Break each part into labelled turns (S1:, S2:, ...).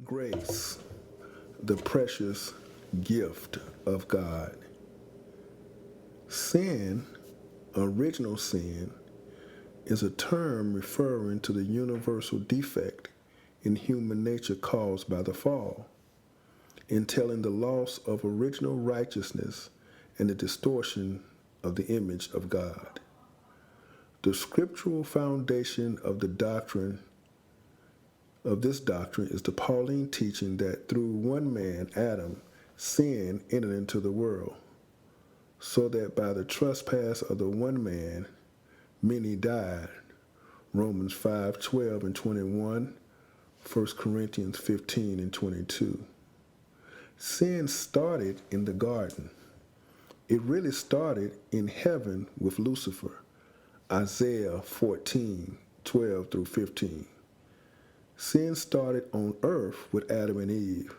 S1: Grace, the precious gift of God. Sin, original sin, is a term referring to the universal defect in human nature caused by the fall, entailing the loss of original righteousness and the distortion of the image of God. The scriptural foundation of this doctrine is the Pauline teaching that through one man, Adam, sin entered into the world, so that by the trespass of the one man, many died. Romans 5:12 and 21, 1 Corinthians 15 and 22. Sin started in the garden. It really started in heaven with Lucifer, Isaiah 14:12 through 15. Sin started on earth with Adam and Eve.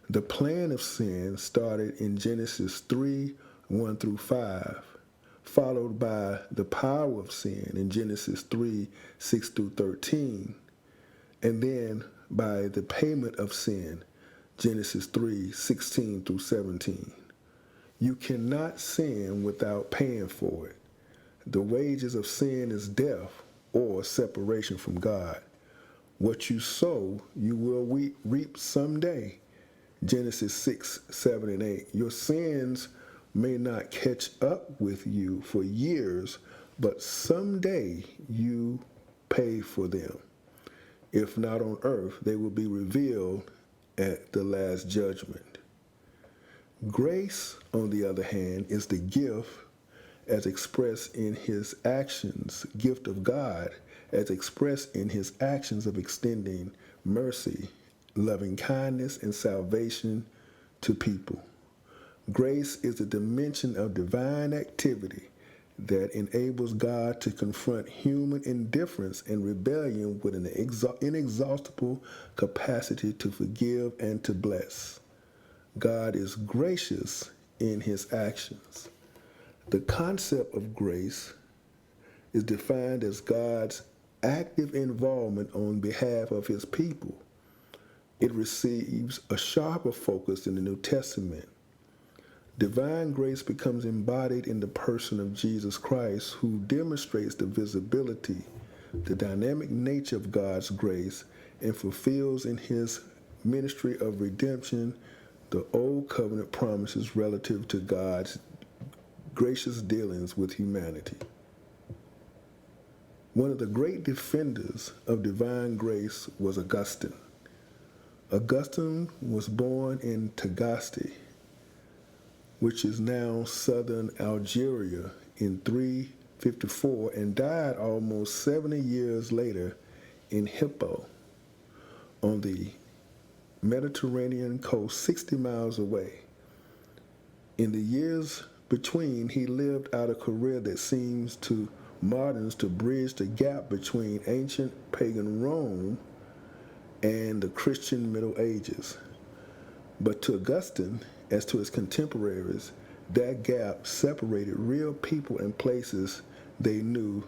S1: The plan of sin started in Genesis 3:1 through 5, followed by the power of sin in Genesis 3:6 through 13, and then by the payment of sin, Genesis 3:16 through 17. You cannot sin without paying for it. The wages of sin is death or separation from God. What you sow, you will reap someday. Genesis 6:7 and 8. Your sins may not catch up with you for years, but someday you pay for them. If not on earth, they will be revealed at the last judgment. Grace, on the other hand, is the gift as expressed in his actions, gift of God as expressed in his actions of extending mercy, loving kindness, and salvation to people. Grace is a dimension of divine activity that enables God to confront human indifference and rebellion with an inexhaustible capacity to forgive and to bless. God is gracious in his actions. The concept of grace is defined as God's active involvement on behalf of his people. It receives a sharper focus in the New Testament. Divine grace becomes embodied in the person of Jesus Christ, who demonstrates the visibility, the dynamic nature of God's grace, and fulfills in his ministry of redemption the old covenant promises relative to God's gracious dealings with humanity. One of the great defenders of divine grace was Augustine. Augustine was born in Tagaste, which is now southern Algeria, in 354 and died almost 70 years later in Hippo on the Mediterranean coast 60 miles away. In the years between, he lived out a career that seems to moderns to bridge the gap between ancient pagan Rome and the Christian Middle Ages. But to Augustine, as to his contemporaries, that gap separated real people and places they knew,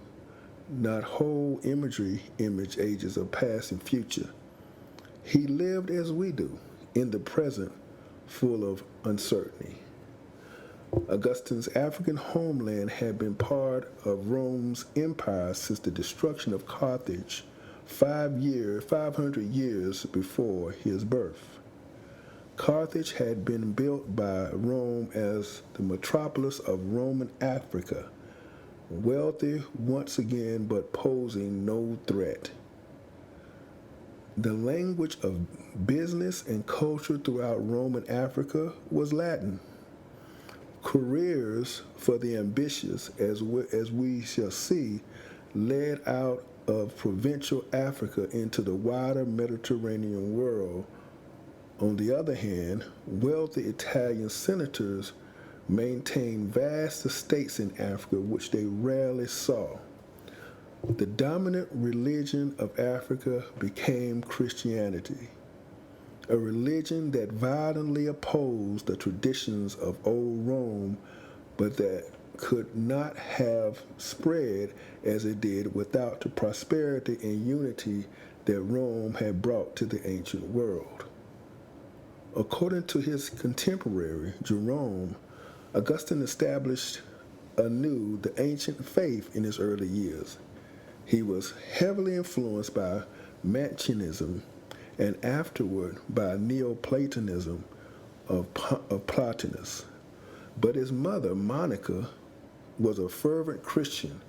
S1: not whole image ages of past and future. He lived as we do, in the present, full of uncertainty. Augustine's African homeland had been part of Rome's empire since the destruction of Carthage 500 years before his birth. Carthage had been built by Rome as the metropolis of Roman Africa, wealthy once again but posing no threat. The language of business and culture throughout Roman Africa was Latin. Careers for the ambitious, as we shall see, led out of provincial Africa into the wider Mediterranean world. On the other hand, wealthy Italian senators maintained vast estates in Africa, which they rarely saw. The dominant religion of Africa became Christianity, a religion that violently opposed the traditions of old Rome, but that could not have spread as it did without the prosperity and unity that Rome had brought to the ancient world. According to his contemporary, Jerome, Augustine established anew the ancient faith in his early years. He was heavily influenced by Manichaeism and afterward by Neoplatonism of Plotinus. But his mother, Monica, was a fervent Christian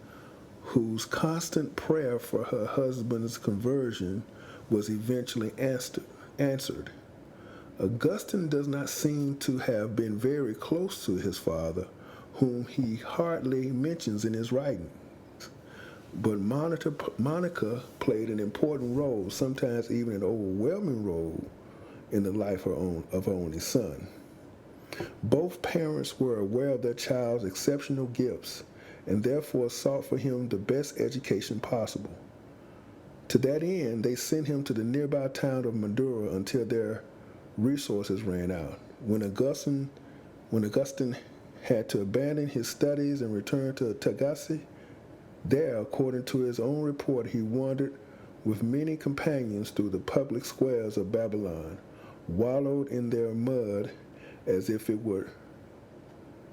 S1: whose constant prayer for her husband's conversion was eventually answered. Augustine does not seem to have been very close to his father, whom he hardly mentions in his writings. But Monica played an important role, sometimes even an overwhelming role, in the life of her only son. Both parents were aware of their child's exceptional gifts and therefore sought for him the best education possible. To that end, they sent him to the nearby town of Madura until their resources ran out. When Augustine had to abandon his studies and return to Tagasi, there, according to his own report, he wandered with many companions through the public squares of Babylon, wallowed in their mud as if it were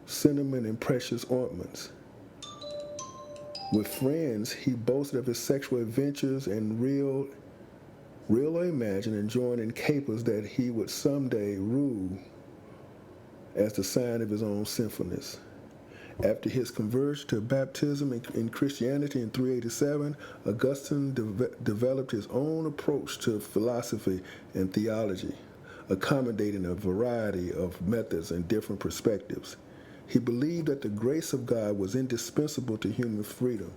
S1: cinnamon and precious ointments. With friends, he boasted of his sexual adventures and real or imagined, and joined in capers that he would someday rule as the sign of his own sinfulness. After his conversion to baptism in Christianity in 387, Augustine developed his own approach to philosophy and theology, accommodating a variety of methods and different perspectives. He believed that the grace of God was indispensable to human freedom,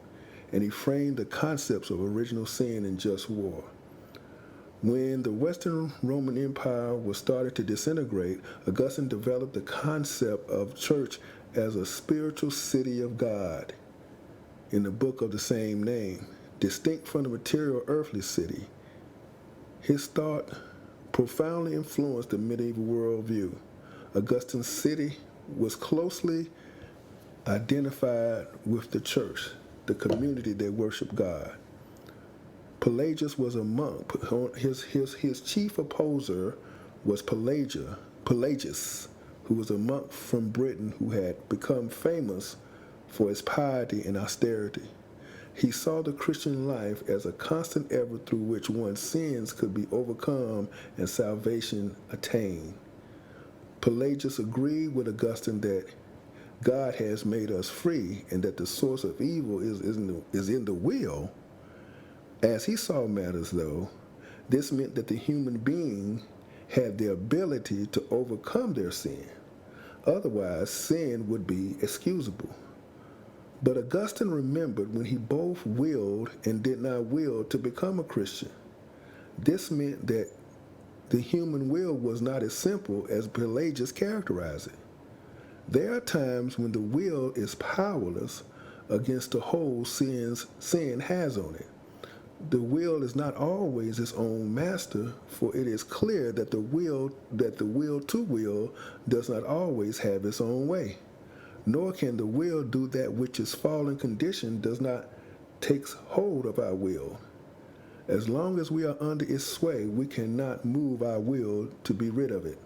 S1: and he framed the concepts of original sin and just war. When the Western Roman Empire was started to disintegrate, Augustine developed the concept of church as a spiritual city of God in the book of the same name, distinct from the material earthly city. His thought profoundly influenced the medieval worldview. Augustine's city was closely identified with the church, the community that worshiped God. Pelagius was a monk. His chief opposer was Pelagius, who was a monk from Britain who had become famous for his piety and austerity. He saw the Christian life as a constant effort through which one's sins could be overcome and salvation attained. Pelagius agreed with Augustine that God has made us free and that the source of evil is in the will. As he saw matters, though, this meant that the human being had the ability to overcome their sin. Otherwise, sin would be excusable. But Augustine remembered when he both willed and did not will to become a Christian. This meant that the human will was not as simple as Pelagius characterized it. There are times when the will is powerless against the hold sin has on it. The will is not always its own master, for it is clear that the will to will does not always have its own way. Nor can the will do that which its fallen condition does not take hold of our will. As long as we are under its sway, we cannot move our will to be rid of it.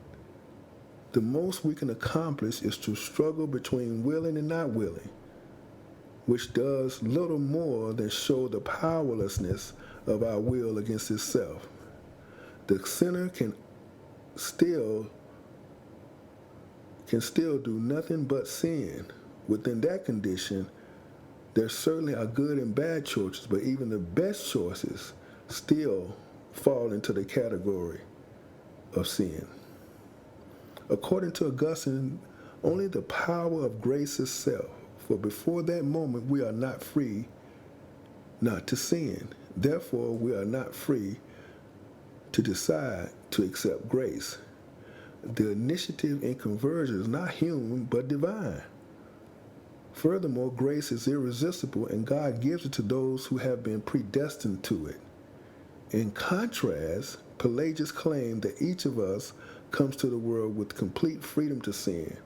S1: The most we can accomplish is to struggle between willing and not willing, which does little more than show the powerlessness of our will against itself. The sinner can still do nothing but sin. Within that condition, there certainly are good and bad choices, but even the best choices still fall into the category of sin. According to Augustine, only the power of grace itself, for before that moment we are not free not to sin. Therefore, we are not free to decide to accept grace. The initiative in conversion is not human, but divine. Furthermore, grace is irresistible, and God gives it to those who have been predestined to it. In contrast, Pelagius claimed that each of us comes to the world with complete freedom to sin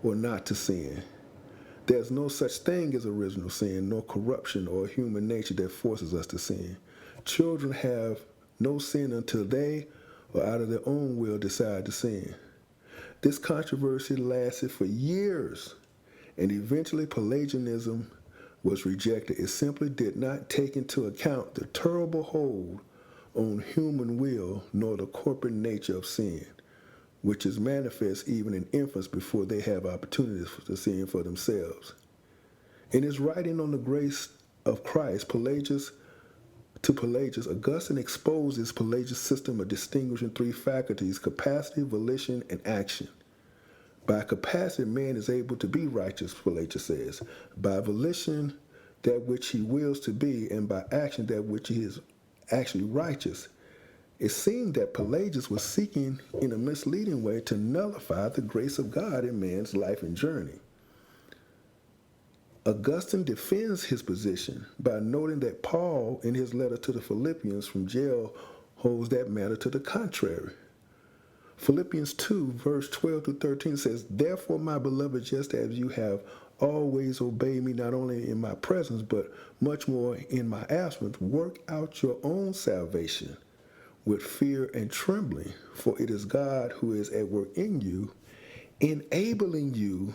S1: or not to sin. There's no such thing as original sin, nor corruption or human nature that forces us to sin. Children have no sin until they, or out of their own will, decide to sin. This controversy lasted for years, and eventually Pelagianism was rejected. It simply did not take into account the terrible hold on human will nor the corporate nature of sin, which is manifest even in infants before they have opportunities to sin for themselves. In his writing on the grace of Christ, Augustine exposes Pelagius' system of distinguishing three faculties: capacity, volition, and action. By capacity, man is able to be righteous, Pelagius says. By volition, that which he wills to be, and by action, that which he is actually righteous. It seemed that Pelagius was seeking in a misleading way to nullify the grace of God in man's life and journey. Augustine defends his position by noting that Paul, in his letter to the Philippians from jail, holds that matter to the contrary. Philippians 2, verse 12 through 13 says, "Therefore, my beloved, just as you have always obeyed me, not only in my presence, but much more in my absence, work out your own salvation with fear and trembling, for it is God who is at work in you, enabling you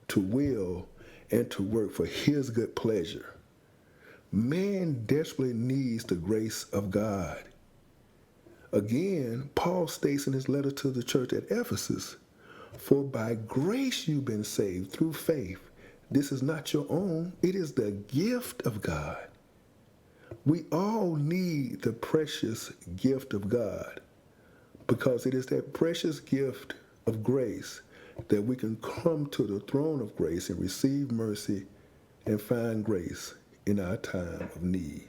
S1: to will and to work for his good pleasure." Man desperately needs the grace of God. Again, Paul states in his letter to the church at Ephesus, "For by grace you've been saved through faith. This is not your own, it is the gift of God." We all need the precious gift of God, because it is that precious gift of grace that we can come to the throne of grace and receive mercy and find grace in our time of need.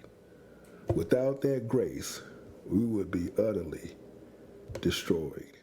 S1: Without that grace, we would be utterly destroyed.